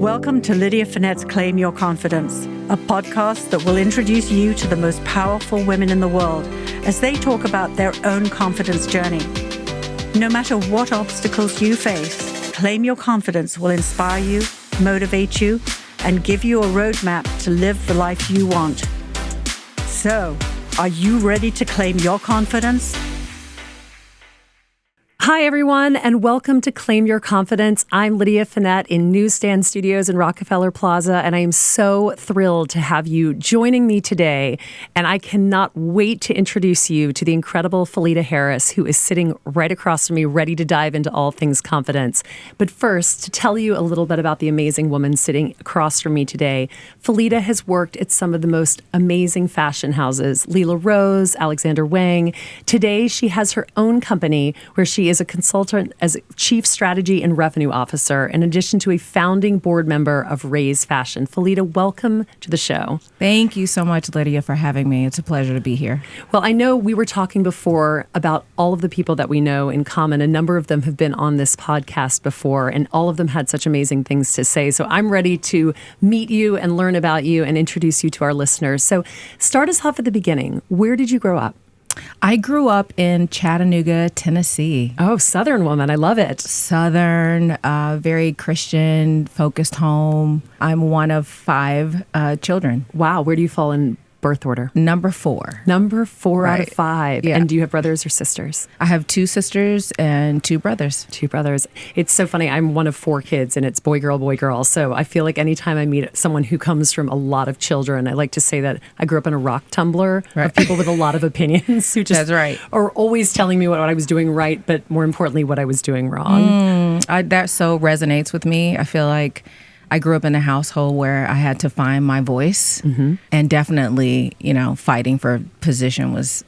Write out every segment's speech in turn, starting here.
Welcome to Lydia Fenet's Claim Your Confidence, a podcast that will introduce you to the most powerful women in the world as they talk about their own confidence journey. No matter what obstacles you face, Claim Your Confidence will inspire you, motivate you, and give you a roadmap to live the life you want. So, are you ready to claim your confidence? Hi, everyone, and welcome to Claim Your Confidence. I'm Lydia Fenet in Newsstand Studios in Rockefeller Plaza, and I am so thrilled to have you joining me today. And I cannot wait to introduce you to the incredible Felita Harris, who is sitting right across from me, ready to dive into all things confidence. But first, to tell you a little bit about the amazing woman sitting across from me today, Felita has worked at some of the most amazing fashion houses, Lila Rose, Alexander Wang. Today, she has her own company where she is a consultant as Chief Strategy and Revenue Officer, in addition to a founding board member of RAISEfashion. Felita, welcome to the show. Thank you so much, Lydia, for having me. It's a pleasure to be here. Well, I know we were talking before about all of the people that we know in common. A number of them have been on this podcast before, and all of them had such amazing things to say. So I'm ready to meet you and learn about you and introduce you to our listeners. So start us off at the beginning. Where did you grow up? I grew up in Chattanooga, Tennessee. Oh, Southern woman. I love it. Southern, very Christian-focused home. I'm one of 5 children. Wow. Where do you fall in birth order? Number 4. Number 4 Right. out of 5. Yeah. And do you have brothers or sisters? I have 2 sisters and 2 brothers. 2 brothers. It's so funny. I'm one of 4 kids, and it's boy, girl, boy, girl. So I feel like anytime I meet someone who comes from a lot of children, I like to say that I grew up in a rock tumbler of people with a lot of opinions who just That's right. are always telling me what I was doing right, but more importantly, what I was doing wrong. That so resonates with me. I feel like I grew up in a household where I had to find my voice, and definitely, fighting for position was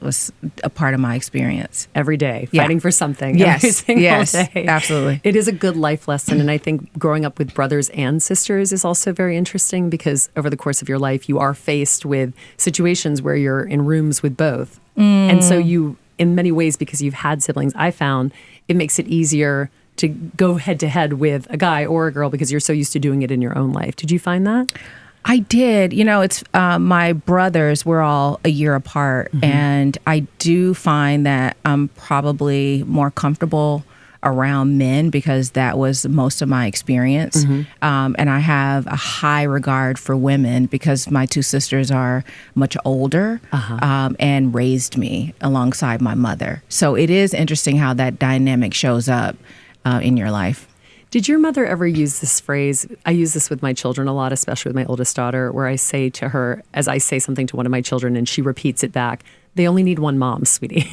a part of my experience. Every day, Yeah. fighting for something. Yes, every single yes, day. absolutely. It is a good life lesson. And I think growing up with brothers and sisters is also very interesting because over the course of your life, you are faced with situations where you're in rooms with both. And so you, in many ways, because you've had siblings, I found it makes it easier to go head to head with a guy or a girl because you're so used to doing it in your own life. Did you find that? I did. It's my brothers were all a year apart, and I do find that I'm probably more comfortable around men because that was most of my experience. And I have a high regard for women because my 2 sisters are much older and raised me alongside my mother. So it is interesting how that dynamic shows up in your life. Did your mother ever use this phrase? I use this with my children a lot, especially with my oldest daughter, where I say to her, as I say something to one of my children and she repeats it back, they only need one mom, sweetie.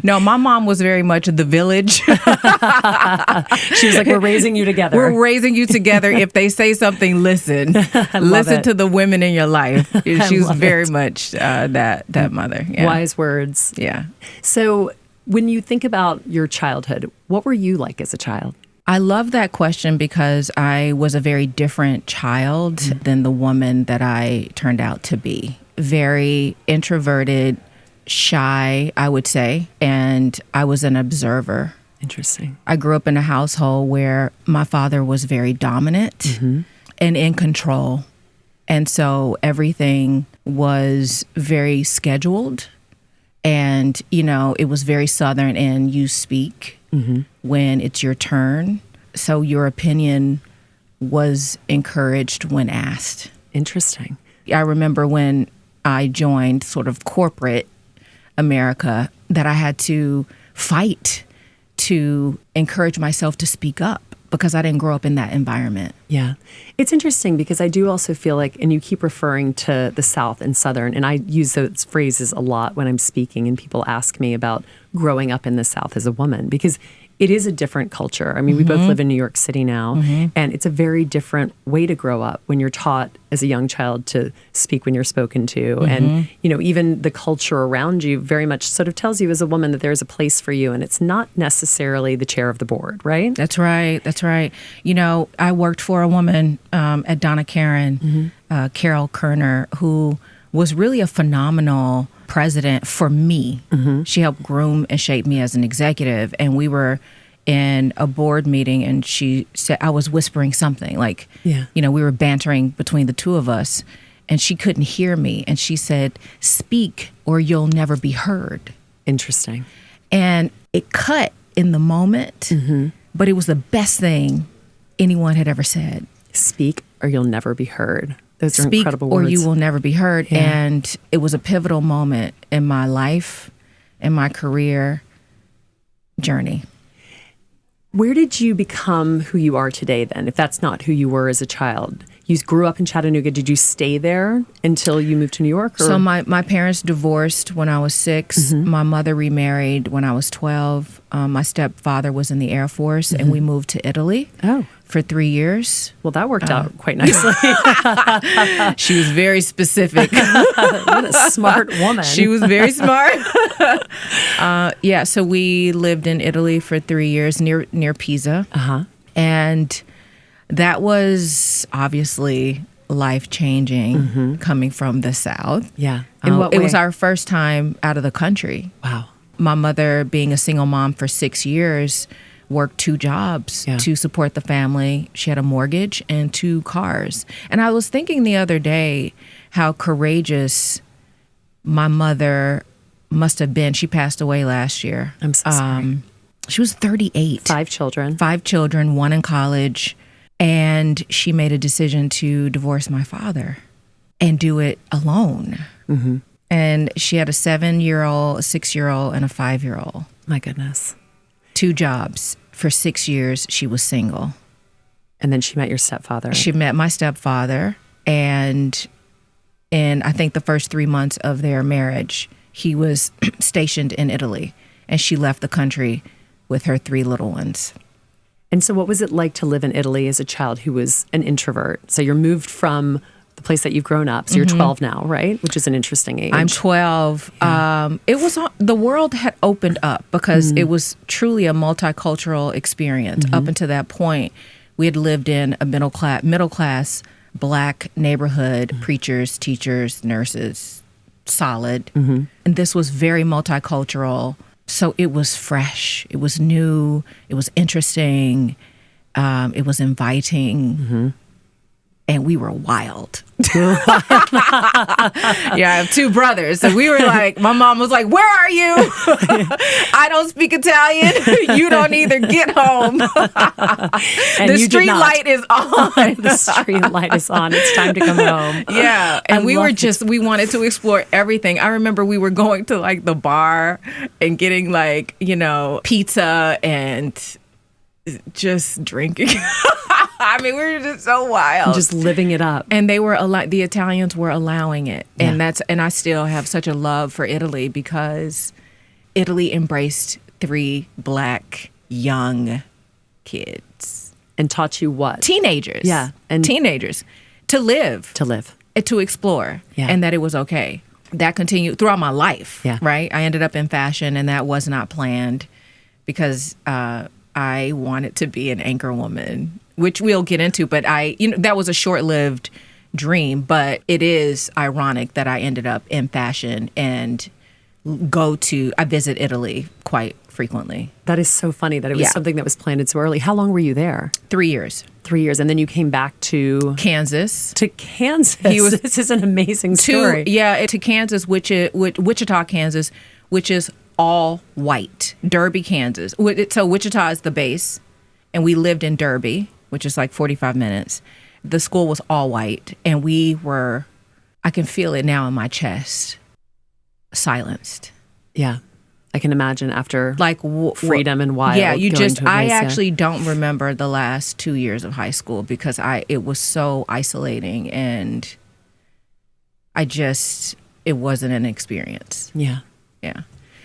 No, my mom was very much the village. She was like, we're raising you together. We're raising you together. If they say something, listen. Listen it. to the women in your life. She was love very it. much that mother. Yeah. Wise words. Yeah. So when you think about your childhood, what were you like as a child? I love that question because I was a very different child than the woman that I turned out to be. Very introverted, shy, I would say, and I was an observer. Interesting. I grew up in a household where my father was very dominant and in control. And so everything was very scheduled. And, it was very Southern, and you speak when it's your turn. So your opinion was encouraged when asked. Interesting. I remember when I joined sort of corporate America that I had to fight to encourage myself to speak up because I didn't grow up in that environment. Yeah. It's interesting because I do also feel like, and you keep referring to the South and Southern, and I use those phrases a lot when I'm speaking and people ask me about growing up in the South as a woman because it is a different culture. I mean, we both live in New York City now, and it's a very different way to grow up when you're taught as a young child to speak when you're spoken to. And, even the culture around you very much sort of tells you as a woman that there's a place for you, and it's not necessarily the chair of the board, right? That's right. That's right. I worked for a woman at Donna, Karan, Carol Kerner, who was really a phenomenal president for me. She helped groom and shape me as an executive, and we were in a board meeting, and she said I was whispering something like, we were bantering between the two of us, and she couldn't hear me. And she said, "Speak or you'll never be heard." Interesting. And it cut in the moment, but it was the best thing anyone had ever said. Speak or you'll never be heard. Those are Speak incredible or words. you will never be heard. Yeah. And it was a pivotal moment in my life, in my career journey. Where did you become who you are today then, if that's not who you were as a child? You grew up in Chattanooga. Did you stay there until you moved to New York? Or? So my parents divorced when I was 6. My mother remarried when I was 12. My stepfather was in the Air Force, and we moved to Italy for 3 years. Well, that worked out quite nicely. She was very specific. What a smart woman. She was very smart. So we lived in Italy for 3 years near Pisa. And that was obviously life-changing coming from the South. Yeah. In what way? It was our first time out of the country. Wow. My mother, being a single mom for 6 years, worked 2 jobs to support the family. She had a mortgage and 2 cars. And I was thinking the other day how courageous my mother must have been. She passed away last year. I'm so sorry. She was 38. 5 children. 5 children, 1 in college. And she made a decision to divorce my father and do it alone. And she had a 7-year-old, a 6-year-old, and a 5-year-old. My goodness. 2 jobs. For 6 years, she was single. And then she met your stepfather. She met my stepfather. And in, I think, the first 3 months of their marriage, he was stationed in Italy. And she left the country with her 3 little ones. And so what was it like to live in Italy as a child who was an introvert? So you're moved from the place that you've grown up. So you're 12 now, right? Which is an interesting age. I'm 12. Yeah. It was the world had opened up because it was truly a multicultural experience. Up until that point, we had lived in a middle class Black neighborhood, preachers, teachers, nurses, solid. And this was very multicultural. So it was fresh. It was new. It was interesting. It was inviting. And we were wild. Yeah, I have 2 brothers. So we were like, my mom was like, "Where are you? I don't speak Italian. You don't either. Get home." The street light is on. The street light is on. It's time to come home. Yeah. And we wanted to explore everything. I remember we were going to like the bar and getting like, pizza and just drinking. I mean, we were just so wild. Just living it up. And the Italians were allowing it. And I still have such a love for Italy because Italy embraced 3 Black young kids. And taught you what? Teenagers. Yeah. And teenagers. To live. To explore. Yeah. And that it was okay. That continued throughout my life. Yeah. Right? I ended up in fashion, and that was not planned because I wanted to be an anchor woman, which we'll get into, but that was a short-lived dream, but it is ironic that I ended up in fashion and I visit Italy quite frequently. That is so funny that it was something that was planted so early. How long were you there? 3 years. 3 years. And then you came back to Kansas. This is an amazing story. To Kansas, Wichita, Kansas, which is all white. Derby, Kansas. So Wichita is the base, and we lived in Derby, which is like 45 minutes. The school was all white, and I can feel it now in my chest, silenced. Yeah. I can imagine after like freedom and wild. Yeah, I actually don't remember the last 2 years of high school because it was so isolating, and it wasn't an experience. Yeah. Yeah.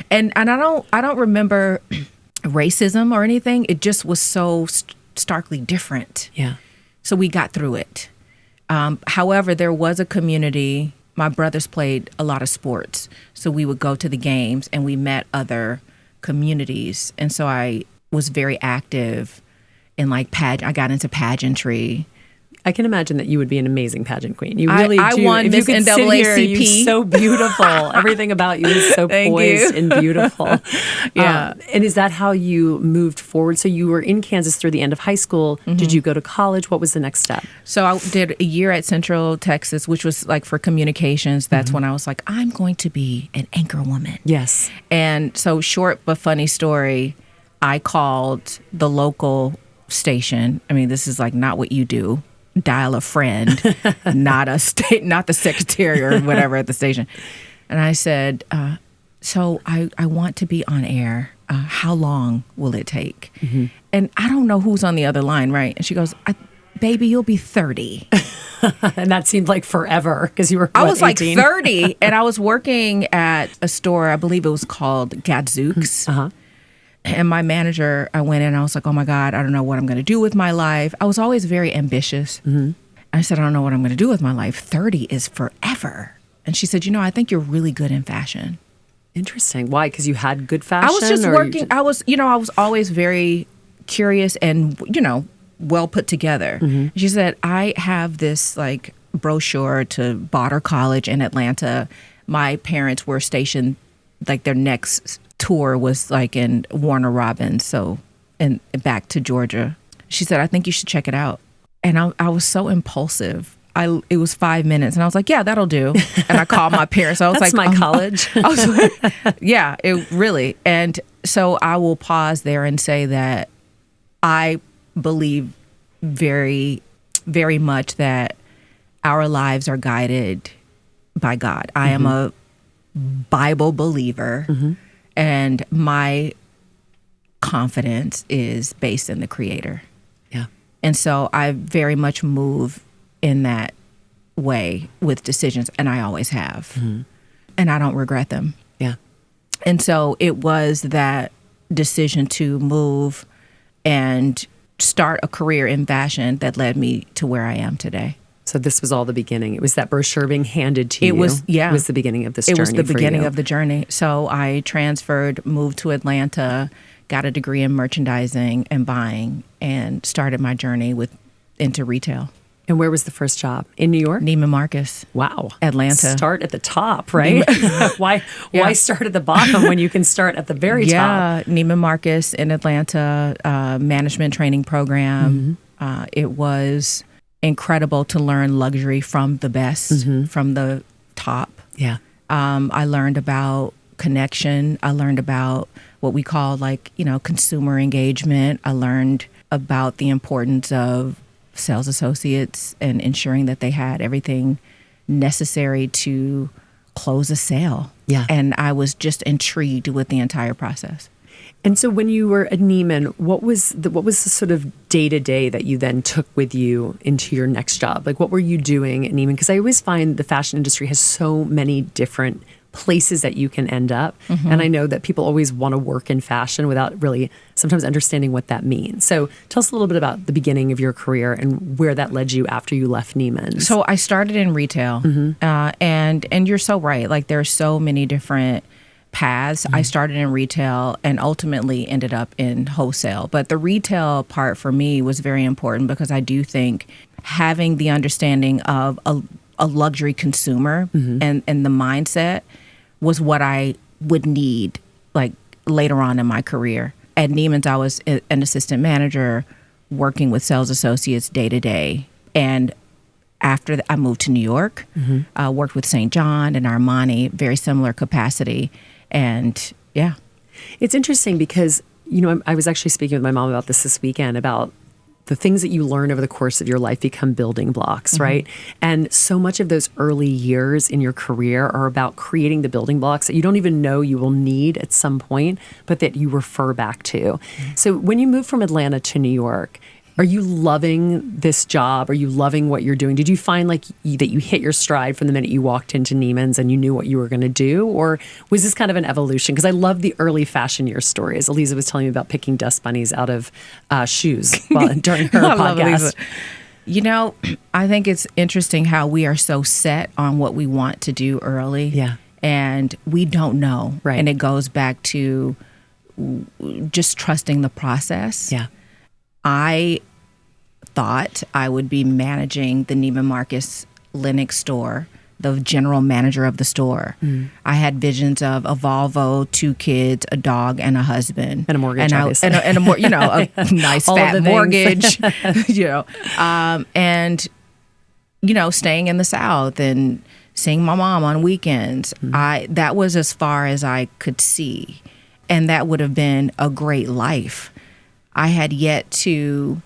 And I don't remember racism or anything. It just was so starkly different. Yeah. So we got through it. However, there was a community. My brothers played a lot of sports, so we would go to the games and we met other communities. And so I was very active in I got into pageantry. I can imagine that you would be an amazing pageant queen. You really I do. won If Miss you could sit here, NAACP. you're so beautiful. Everything about you is so Thank poised you. and beautiful. Yeah. And is that how you moved forward? So you were in Kansas through the end of high school. Did you go to college? What was the next step? So I did a year at Central Texas, which was like for communications. That's when I was like, I'm going to be an anchor woman. Yes. And so, short but funny story, I called the local station. I mean, this is like not what you do. Dial a friend, not the secretary or whatever at the station. And I said, so I want to be on air. How long will it take? And I don't know who's on the other line, right? And she goes, baby, you'll be 30. And that seemed like forever because you were, I what, was like 18? 30, and I was working at a store, I believe it was called Gadzooks. And my manager, I went in and I was like, oh my God, I don't know what I'm going to do with my life. I was always very ambitious. I said, I don't know what I'm going to do with my life. 30 is forever. And she said, I think you're really good in fashion. Interesting. Why? Because you had good fashion? I was just working. I was always very curious and, well put together. She said, I have this like brochure to Botter College in Atlanta. My parents were stationed, like their next tour was like in Warner Robins, and back to Georgia. She said, I think you should check it out. And I was so impulsive. It was 5 minutes, and I was like, yeah, that'll do. And I called my parents. I was That's like, my college. I was like, yeah, it really. And so I will pause there and say that I believe very, very much that our lives are guided by God. I am a Bible believer. And my confidence is based in the Creator. Yeah. And so I very much move in that way with decisions, and I always have. And I don't regret them. Yeah. And so it was that decision to move and start a career in fashion that led me to where I am today. So this was all the beginning. It was that brochure being handed to you. It was, yeah. It was the beginning of this journey. It was the beginning you. of the journey. So I transferred, moved to Atlanta, got a degree in merchandising and buying, and started my journey into retail. And where was the first job? In New York? Neiman Marcus. Wow. Atlanta. Start at the top, right? Why start at the bottom when you can start at the very top? Yeah, Neiman Marcus in Atlanta, management training program. It was incredible to learn luxury from the best, from the top. Yeah. I learned about connection. I learned about what we call consumer engagement. I learned about the importance of sales associates and ensuring that they had everything necessary to close a sale. Yeah. And I was just intrigued with the entire process. And so when you were at Neiman, what was the sort of day-to-day that you then took with you into your next job? Like, what were you doing at Neiman? Because I always find the fashion industry has so many different places that you can end up. And I know that people always want to work in fashion without really sometimes understanding what that means. So tell us a little bit about the beginning of your career and where that led you after you left Neiman. So I started in retail, and you're so right. Like, there are so many different paths. I started in retail and ultimately ended up in wholesale. But the retail part for me was very important because I do think having the understanding of a luxury consumer and the mindset was what I would need like later on in my career. At Neiman's, I was an assistant manager working with sales associates day to day. And after that, I moved to New York, worked with St. John and Armani, very similar capacity. And yeah. It's interesting because, I was actually speaking with my mom about this weekend about the things that you learn over the course of your life become building blocks, right? And so much of those early years in your career are about creating the building blocks that you don't even know you will need at some point, but that you refer back to. So when you moved from Atlanta to New York, are you loving this job? Are you loving what you're doing? Did you find that you hit your stride from the minute you walked into Neiman's and you knew what you were going to do? Or was this kind of an evolution? Because I love the early fashion year stories. Eliza was telling me about picking dust bunnies out of shoes during her podcast. I think it's interesting how we are so set on what we want to do early. Yeah. And we don't know. Right. And it goes back to just trusting the process. Yeah. I thought I would be managing the Neiman Marcus Lenox store, the general manager of the store. I had visions of a Volvo, 2 kids, a dog, and a husband, and a mortgage, and a more, a nice fat mortgage, and staying in the South and seeing my mom on weekends. That was as far as I could see, and that would have been a great life. I had yet to,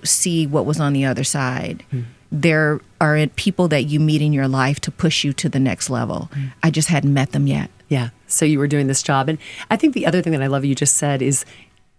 see what was on the other side. There are people that you meet in your life to push you to the next level. I just hadn't met them yet. Yeah. So you were doing this job. And I think the other thing that I love you just said is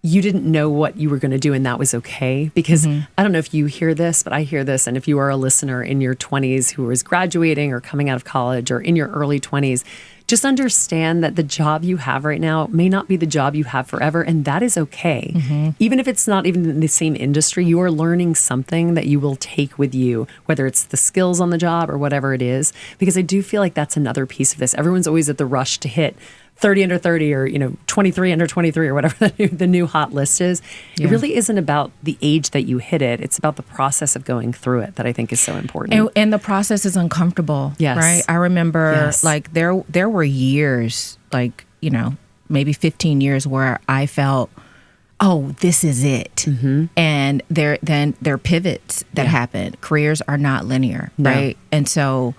you didn't know what you were going to do, and that was okay. Because I don't know if you hear this, but I hear this. And if you are a listener in your 20s who is graduating or coming out of college or in your early 20s, just understand that the job you have right now may not be the job you have forever, and that is okay. Even if it's not even in the same industry, you are learning something that you will take with you, whether it's the skills on the job or whatever it is, because I do feel like that's another piece of this. Everyone's always at the rush to hit 30 under 30 or 23 under 23 or whatever the new hot list is. It really isn't about the age that you hit it. It's about the process of going through it that I think is so important. And the process is uncomfortable, right? I remember there were years, maybe 15 years where I felt, oh, this is it. And there are pivots that happen. Careers are not linear, right? And so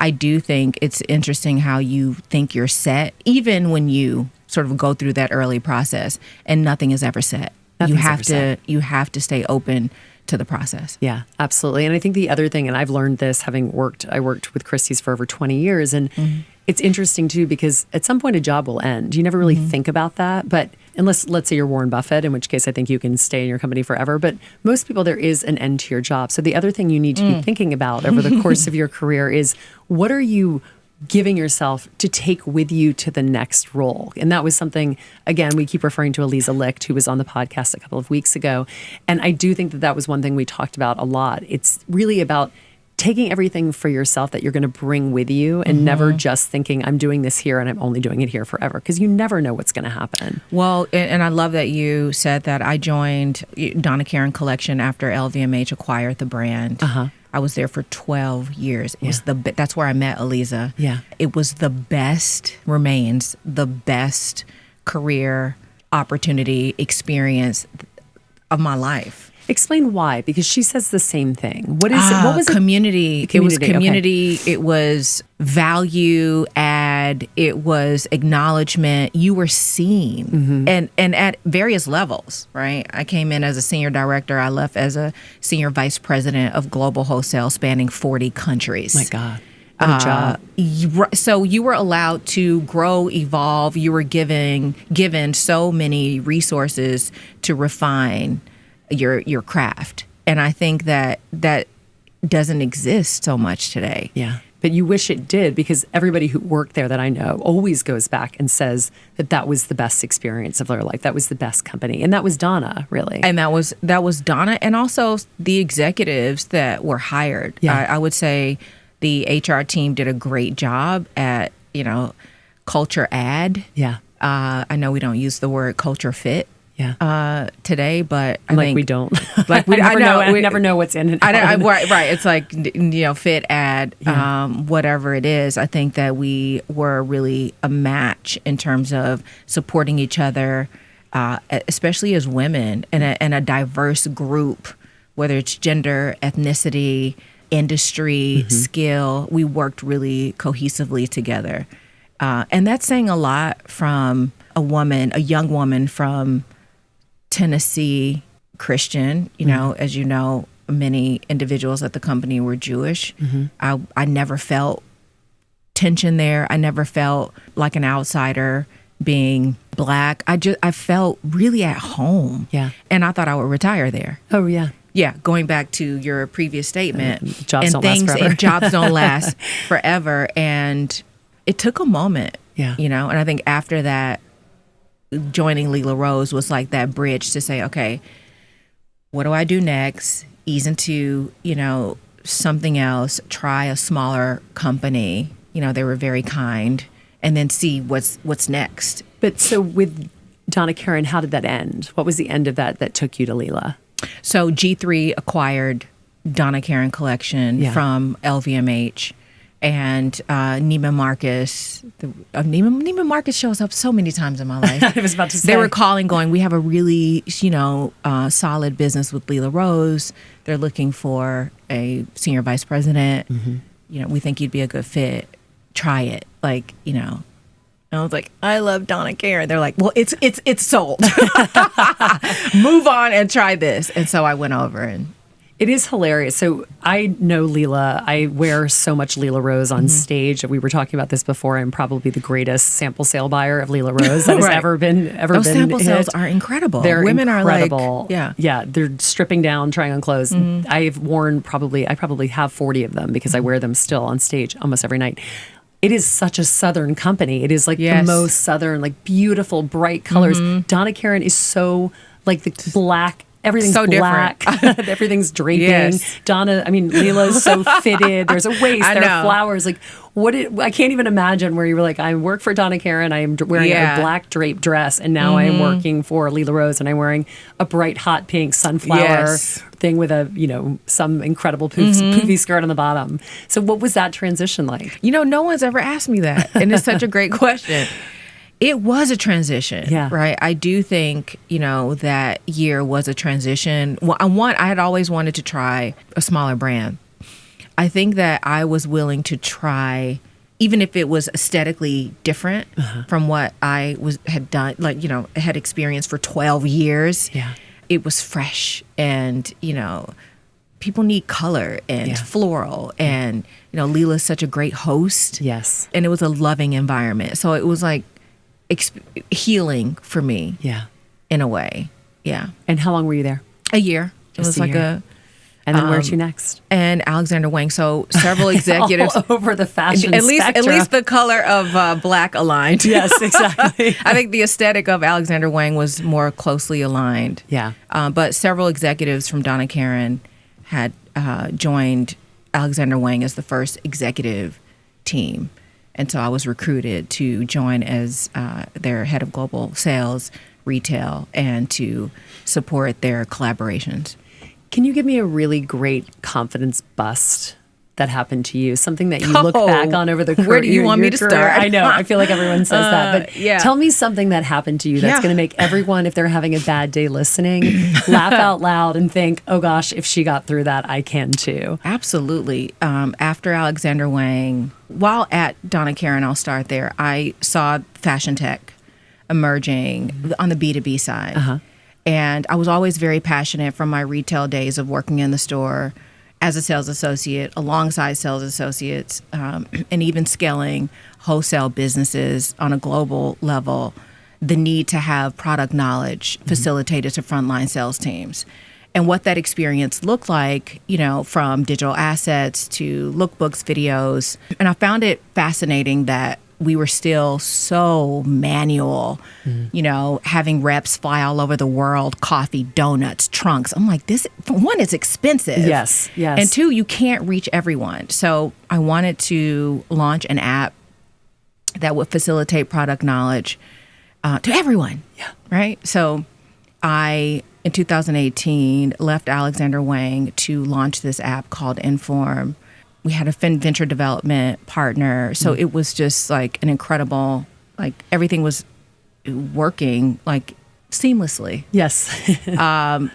I do think it's interesting how you think you're set, even when you sort of go through that early process and nothing is ever set. You have to stay open to the process. Yeah, absolutely. And I think the other thing, and I've learned this I worked with Christie's for over 20 years, and it's interesting too, because at some point a job will end. You never really think about that, but unless, let's say you're Warren Buffett, in which case I think you can stay in your company forever. But most people, there is an end to your job. So the other thing you need to be thinking about over the course of your career is, what are you giving yourself to take with you to the next role? And that was something, again, we keep referring to Eliza Licht, who was on the podcast a couple of weeks ago. And I do think that was one thing we talked about a lot. It's really about taking everything for yourself that you're going to bring with you, and never just thinking, I'm doing this here and I'm only doing it here forever, because you never know what's going to happen. Well, and I love that you said that. I joined Donna Karan Collection after LVMH acquired the brand. I was there for 12 years. It was that's where I met Eliza. It was remains the best career opportunity experience of my life. Explain why, because she says the same thing. What is it? What was community? It was community. Okay. It was value add. It was acknowledgement. You were seen, and at various levels, right? I came in as a senior director. I left as a senior vice president of global wholesale, spanning 40 countries. My God. What a job. So you were allowed to grow, evolve. You were given so many resources to refine your craft. And I think that doesn't exist so much today. Yeah. But you wish it did, because everybody who worked there that I know always goes back and says that was the best experience of their life. That was the best company. And that was Donna, really. And that was Donna, and also the executives that were hired. I would say the HR team did a great job at, culture add. I know we don't use the word culture fit today, but I think we don't. Like we I never know what's in it. Right. It's like, fit, add, whatever it is. I think that we were really a match in terms of supporting each other, especially as women and a diverse group, whether it's gender, ethnicity, industry, skill. We worked really cohesively together. And that's saying a lot from a young woman from Tennessee, Christian. As you know, many individuals at the company were Jewish. I never felt tension there. I never felt like an outsider being Black. I felt really at home. And I thought I would retire there. Oh, yeah. Yeah, going back to your previous statement, jobs don't last forever. And jobs don't last forever. And it took a moment, and I think after that, joining Lila Rose was like that bridge to say, okay, what do I do next? Ease into, something else, try a smaller company. They were very kind, and then see what's next. But so with Donna Karan, how did that end? What was the end of that took you to Lila? So G3 acquired Donna Karan collection from LVMH. And Neiman Marcus, Neiman Marcus shows up so many times in my life. I was about to say. They were calling, going, we have a really, solid business with Lila Rose. They're looking for a senior vice president. We think you'd be a good fit. Try it. And I was like, I love Donna Karan. They're like, well, it's sold. Move on and try this. And so I went over and. It is hilarious. So I know Lila. I wear so much Lila Rose on stage. We were talking about this before. I'm probably the greatest sample sale buyer of Lila Rose that has ever been. Those sample sales are incredible. They're Women incredible. are yeah. They're stripping down, trying on clothes. I've worn I probably have 40 of them because I wear them still on stage almost every night. It is such a Southern company. It is the most Southern, beautiful, bright colors. Donna Karan is so the black. Everything's so black. Everything's draping. Yes. Donna, Lila's so fitted. There's a waist. There are flowers. I can't even imagine where you were I work for Donna Karan. I am wearing a black draped dress, and now I am working for Lila Rose, and I'm wearing a bright hot pink sunflower thing with some incredible poofy skirt on the bottom. So what was that transition like? No one's ever asked me that, and it's such a great question. It was a transition, right? I do think, that year was a transition. Well, I had always wanted to try a smaller brand. I think that I was willing to try, even if it was aesthetically different from what I had done, had experienced for 12 years. Yeah. It was fresh and, people need color and floral and, Lila's such a great host. Yes. And it was a loving environment. So it was healing for me. Yeah. In a way. Yeah. And how long were you there? A year. It was a year. And then where to next? And Alexander Wang. So several executives. All over the fashion at spectrum. least the color of black aligned. Yes, exactly. I think the aesthetic of Alexander Wang was more closely aligned. Yeah. But several executives from Donna Karan had joined Alexander Wang as the first executive team. And so I was recruited to join as their head of global sales, retail, and to support their collaborations. Can you give me a really great confidence bust that happened to you? Something that you look back on over the career. Where do you want me to start? I know. I feel like everyone says that. But tell me something that happened to you that's going to make everyone, if they're having a bad day listening, laugh out loud and think, oh gosh, if she got through that, I can too. Absolutely. After Alexander Wang, while at Donna Karan, I'll start there, I saw fashion tech emerging on the B2B side. And I was always very passionate from my retail days of working in the store as a sales associate, alongside sales associates, and even scaling wholesale businesses on a global level, the need to have product knowledge facilitated to frontline sales teams. And what that experience looked like, from digital assets to lookbooks, videos. And I found it fascinating that we were still so manual, having reps fly all over the world, coffee, donuts, trunks. I'm like, this, one, is expensive. Yes. And two, you can't reach everyone. So I wanted to launch an app that would facilitate product knowledge to everyone. Yeah. Right? So I, in 2018, left Alexander Wang to launch this app called Inform. We had a venture development partner. So it was just an incredible, everything was working seamlessly. Yes.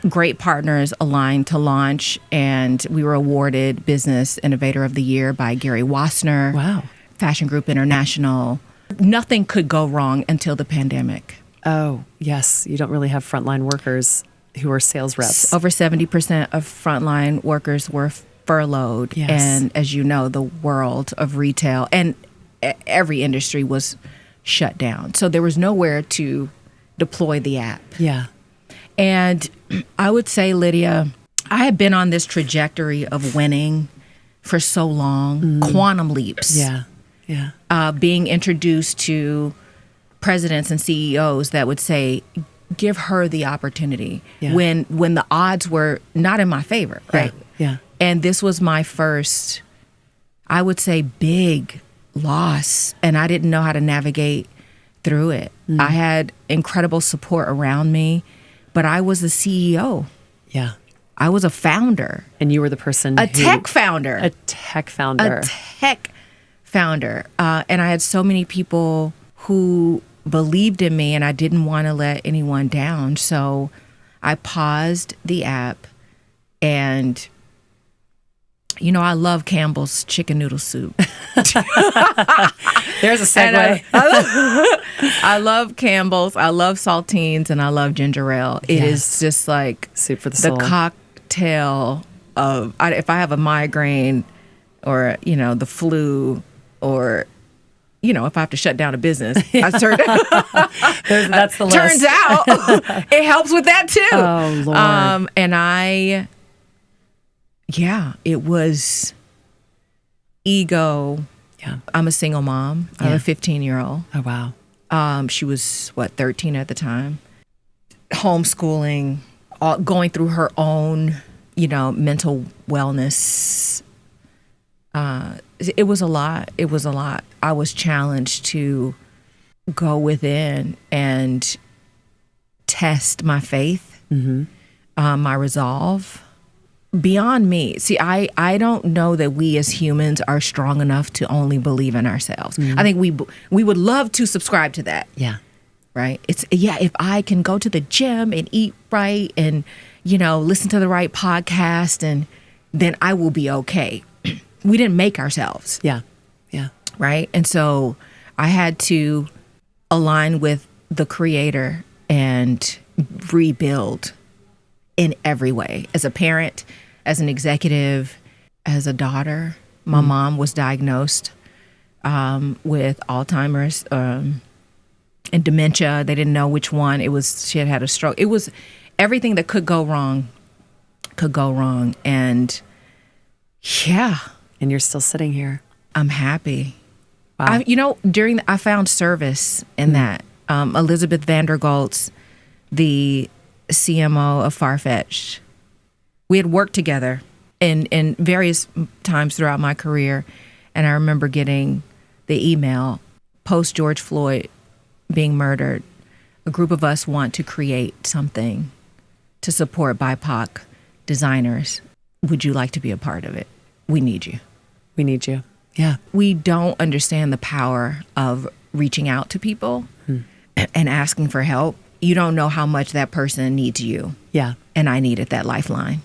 Great partners aligned to launch. And we were awarded Business Innovator of the Year by Gary Wassner. Wow. Fashion Group International. Nothing could go wrong until the pandemic. Oh, yes. You don't really have frontline workers who are sales reps. Over 70% of frontline workers were furloughed. Yes. And as you know, the world of retail and every industry was shut down. So there was nowhere to deploy the app. Yeah. And I would say, Lydia, I had been on this trajectory of winning for so long, quantum leaps. Yeah. Yeah. Being introduced to presidents and CEOs that would say, give her the opportunity when the odds were not in my favor. Right. Yeah. And this was my first, I would say, big loss. And I didn't know how to navigate through it. I had incredible support around me, but I was the CEO. Yeah. I was a founder. And you were the person tech founder. A tech founder. A tech founder. And I had so many people who believed in me, and I didn't want to let anyone down. So I paused the app, and I love Campbell's chicken noodle soup. There's a segue. I love Campbell's. I love saltines, and I love ginger ale. It is just like soup for the soul. The cocktail of if I have a migraine, or the flu, or if I have to shut down a business, that's the list. Turns out it helps with that too. Oh, Lord. And it was ego. Yeah. I'm a single mom. I have a 15-year-old. Oh, wow. She was 13 at the time. Homeschooling, going through her own, mental wellness. It was a lot. It was a lot. I was challenged to go within and test my faith, my resolve. Beyond me. See, I don't know that we as humans are strong enough to only believe in ourselves. I think we would love to subscribe to that. Yeah. Right? If I can go to the gym and eat right and, listen to the right podcast, and then I will be okay. We didn't make ourselves. Yeah. Yeah. Right? And so I had to align with the Creator and rebuild in every way. As a parent, as an executive, as a daughter. My mom was diagnosed with Alzheimer's and dementia. They didn't know which one. She had a stroke. It was everything that could go wrong. And yeah. And you're still sitting here. I'm happy. Wow. I found service in that. Elizabeth Vandergoltz, the CMO of Farfetch, we had worked together in various times throughout my career. And I remember getting the email, post George Floyd being murdered, a group of us want to create something to support BIPOC designers. Would you like to be a part of it? We need you. We need you. Yeah. We don't understand the power of reaching out to people and asking for help. You don't know how much that person needs you. Yeah. And I needed that lifeline.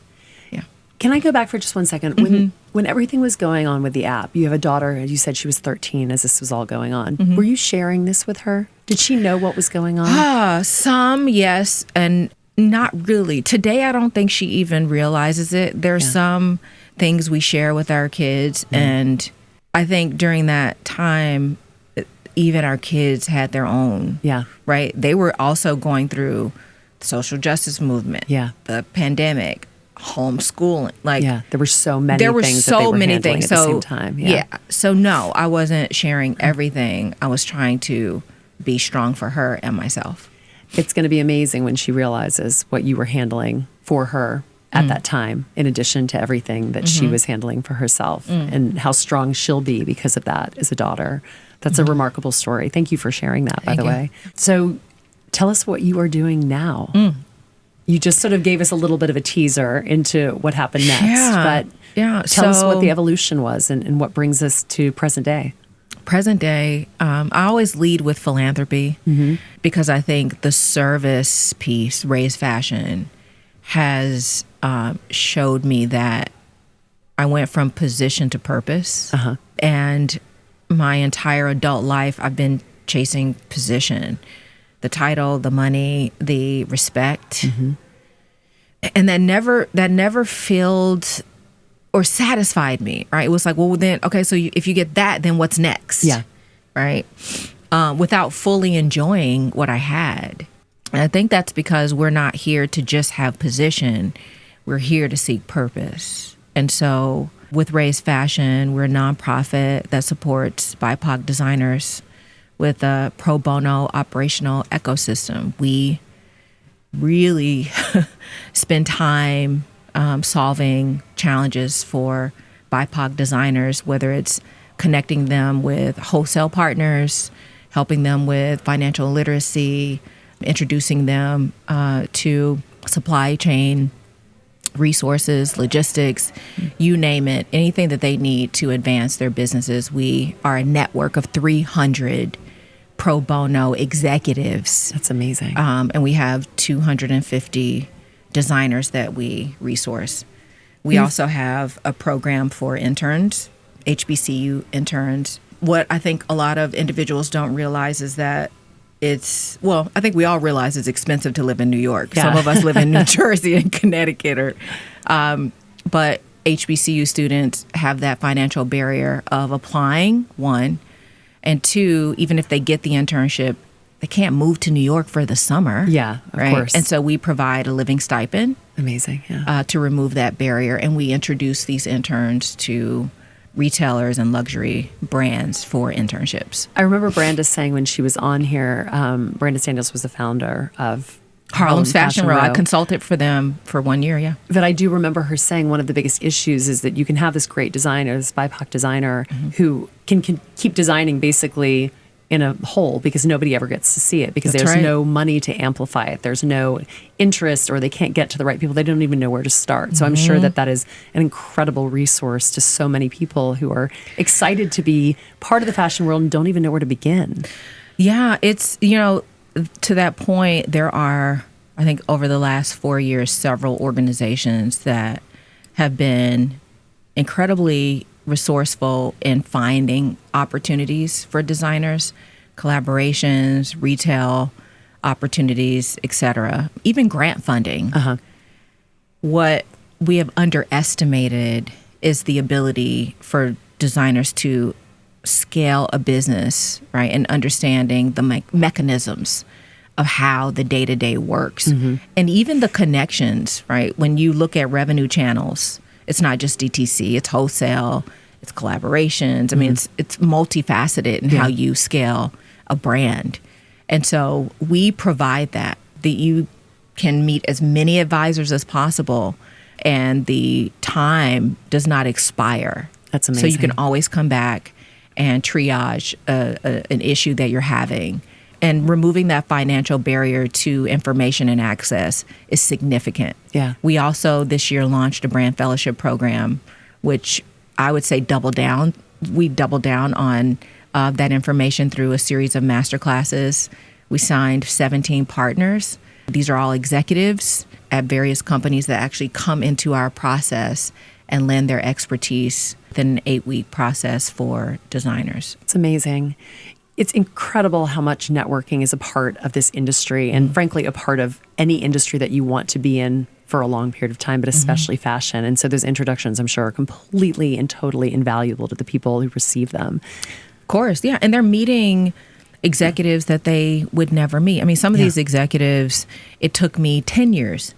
Yeah. Can I go back for just 1 second? When everything was going on with the app, you have a daughter, you said she was 13 as this was all going on. Were you sharing this with her? Did she know what was going on? Some, yes, and not really. Today, I don't think she even realizes it. There's some things we share with our kids, and I think during that time, even our kids had their own. Yeah. Right? They were also going through the social justice movement. Yeah. The pandemic, homeschooling. There were so many things that they were handling at the same time. Yeah. So no, I wasn't sharing everything. I was trying to be strong for her and myself. It's going to be amazing when she realizes what you were handling for her at that time, in addition to everything that she was handling for herself, and how strong she'll be because of that as a daughter. That's a remarkable story. Thank you for sharing that, by the way. So tell us what you are doing now. You just sort of gave us a little bit of a teaser into what happened next, but tell us what the evolution was and what brings us to present day. Present day, I always lead with philanthropy because I think the service piece, RAISEfashion, has showed me that I went from position to purpose. And my entire adult life, I've been chasing position, the title, the money, the respect. And that never filled or satisfied me, right? It was like, well, then, okay, so if you get that, then what's next? Yeah. Right? Without fully enjoying what I had. And I think that's because we're not here to just have position. We're here to seek purpose. And so with RAISEfashion, we're a nonprofit that supports BIPOC designers with a pro bono operational ecosystem. We really spend time solving challenges for BIPOC designers, whether it's connecting them with wholesale partners, helping them with financial literacy, introducing them to supply chain resources, logistics, you name it, anything that they need to advance their businesses. We are a network of 300 pro bono executives. That's amazing. And we have 250 designers that we resource. We also have a program for interns, HBCU interns. What I think a lot of individuals don't realize is that I think we all realize it's expensive to live in New York. Yeah. Some of us live in New Jersey and Connecticut. But HBCU students have that financial barrier of applying, one. And two, even if they get the internship, they can't move to New York for the summer. Yeah, of course. And so we provide a living stipend. Amazing, yeah. To remove that barrier. And we introduce these interns to retailers and luxury brands for internships. I remember Brandis saying when she was on here, Brandis Daniels was the founder of Harlem's Fashion Row. I consulted for them for 1 year, yeah. But I do remember her saying one of the biggest issues is that you can have this great designer, this BIPOC designer, who can keep designing basically in a hole because nobody ever gets to see it because there's no money to amplify it. There's no interest, or they can't get to the right people. They don't even know where to start. So I'm sure that is an incredible resource to so many people who are excited to be part of the fashion world and don't even know where to begin. Yeah, it's, to that point, there are, I think over the last 4 years, several organizations that have been incredibly resourceful in finding opportunities for designers, collaborations, retail opportunities, etc., even grant funding. What we have underestimated is the ability for designers to scale a business, right, and understanding the mechanisms of how the day-to-day works. And even the connections, right? When you look at revenue channels, it's not just DTC, it's wholesale, it's collaborations. I mean, it's multifaceted in how you scale a brand. And so we provide that you can meet as many advisors as possible, and the time does not expire. That's amazing. So you can always come back and triage an issue that you're having. And removing that financial barrier to information and access is significant. Yeah. We also this year launched a brand fellowship program, which I would say we doubled down on that information through a series of masterclasses. We signed 17 partners. These are all executives at various companies that actually come into our process and lend their expertise within an 8-week process for designers. It's amazing. It's incredible how much networking is a part of this industry and frankly, a part of any industry that you want to be in for a long period of time, but especially fashion. And so those introductions, I'm sure, are completely and totally invaluable to the people who receive them. Of course, yeah. And they're meeting executives that they would never meet. I mean, some of these executives, it took me 10 years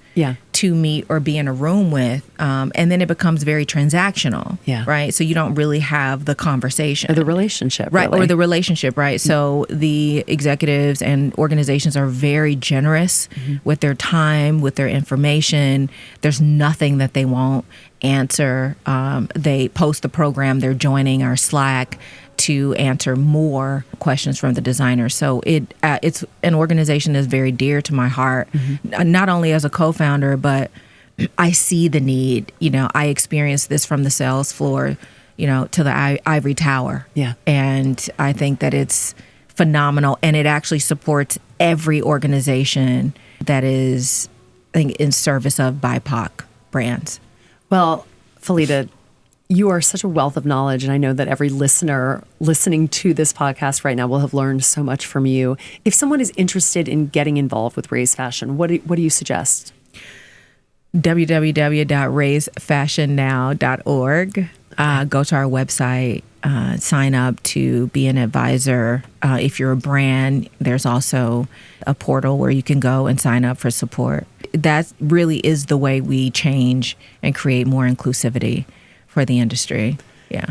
to meet or be in a room with. And then it becomes very transactional, right? So you don't really have the conversation. Or the relationship. Right, really. or the relationship, right? So the executives and organizations are very generous with their time, with their information. There's nothing that they won't answer. They post the program, they're joining our Slack to answer more questions from the designers. So it's an organization that's very dear to my heart, not only as a co-founder, but I see the need. I experienced this from the sales floor, to the ivory tower. Yeah. And I think that it's phenomenal, and it actually supports every organization that is, I think, in service of BIPOC brands. Well, Felita, you are such a wealth of knowledge, and I know that every listener listening to this podcast right now will have learned so much from you. If someone is interested in getting involved with RAISEfashion, what do you suggest? www.raisefashionnow.org. Go to our website, sign up to be an advisor. If you're a brand, there's also a portal where you can go and sign up for support. That really is the way we change and create more inclusivity for the industry. Yeah.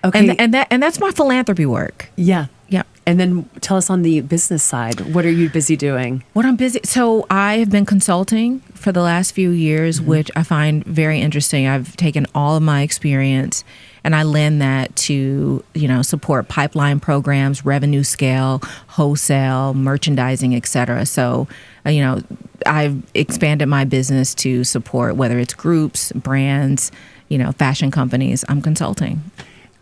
Okay. And that's my philanthropy work. Yeah. Yeah. And then tell us on the business side, what are you busy doing? What I'm busy. So I have been consulting for the last few years, which I find very interesting. I've taken all of my experience and I lend that to, support pipeline programs, revenue scale, wholesale, merchandising, et cetera. So, I've expanded my business to support whether it's groups, brands, fashion companies. I'm consulting.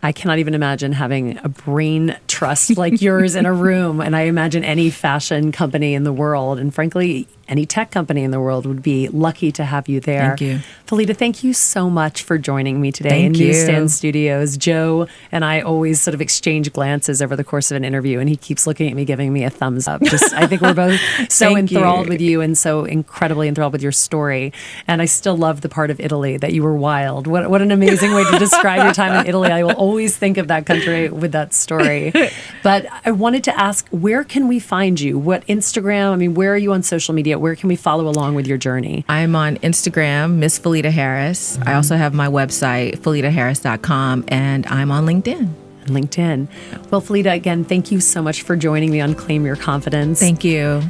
I cannot even imagine having a brain trust like yours in a room. And I imagine any fashion company in the world, and frankly, any tech company in the world would be lucky to have you there. Thank you. Felita, thank you so much for joining me today Thank in you. Newsstand Studios. Joe and I always sort of exchange glances over the course of an interview, and he keeps looking at me, giving me a thumbs up. I think we're both so enthralled with you and so incredibly enthralled with your story. And I still love the part of Italy that you were wild. What an amazing way to describe your time in Italy. I will always think of that country with that story. But I wanted to ask, where can we find you? What Instagram? I mean, where are you on social media? Where can we follow along with your journey? I'm on Instagram, Miss Felita Harris. I also have my website, felitaharris.com, and I'm on LinkedIn. LinkedIn. Well, Felita, again, thank you so much for joining me on Claim Your Confidence. Thank you.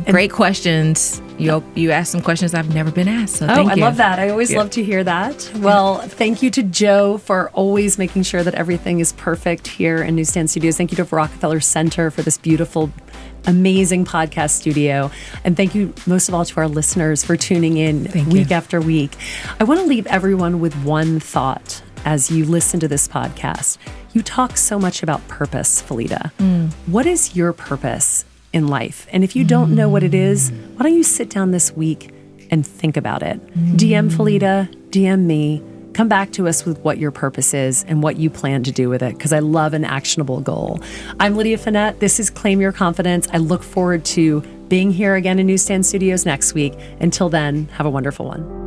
Great questions. You asked some questions I've never been asked, so thank you. I love that. I always love to hear that. Well, thank you to Joe for always making sure that everything is perfect here in Newsstand Studios. Thank you to Rockefeller Center for this beautiful, amazing podcast studio. And thank you most of all to our listeners for tuning in week after week. I want to leave everyone with one thought as you listen to this podcast. You talk so much about purpose, Felita. What is your purpose in life? And if you don't know what it is, why don't you sit down this week and think about it? DM Felita, DM me. Come back to us with what your purpose is and what you plan to do with it, because I love an actionable goal. I'm Lydia Fenet. This is Claim Your Confidence. I look forward to being here again in Newsstand Studios next week. Until then, have a wonderful one.